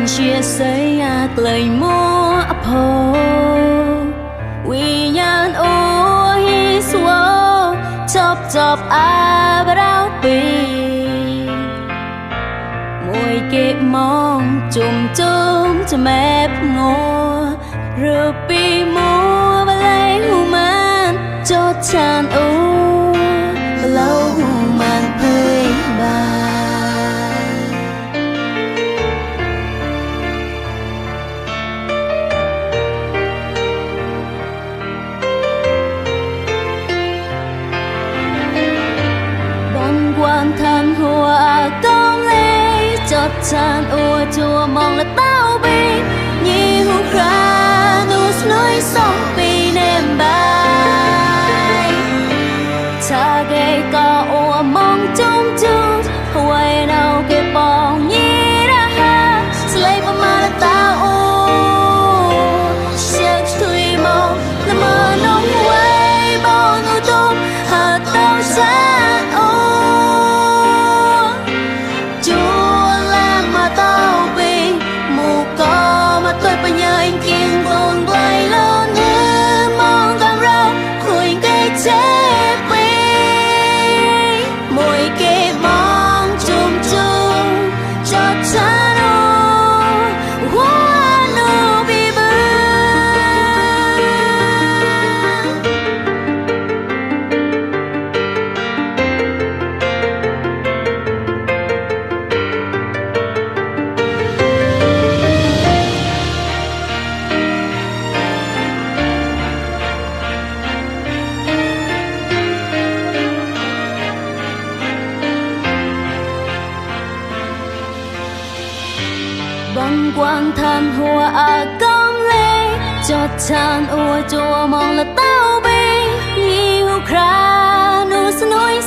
chia sẻ lời mua phô vì nhân ô hi xua chọc chọc bao bì mùi kịp mong chùm chùm cho mép ngô rượu bì mua và lấy hù man cho chan ô lâu hù man hơi bà quan thân hoa công lê chót chan ua chùa mong là tao bi như hú ra nụ núi sông bi nêm bài cha ghê ca ua mong chung chung huay nào kê bong nhí ra ha slay pa ma là tao u shek thui mong là mơ nông huay bao nụ tôm hà tao chan u băng quang than hoa công lê cho chan ua chùa mong là tao bi yêu kra nụ núi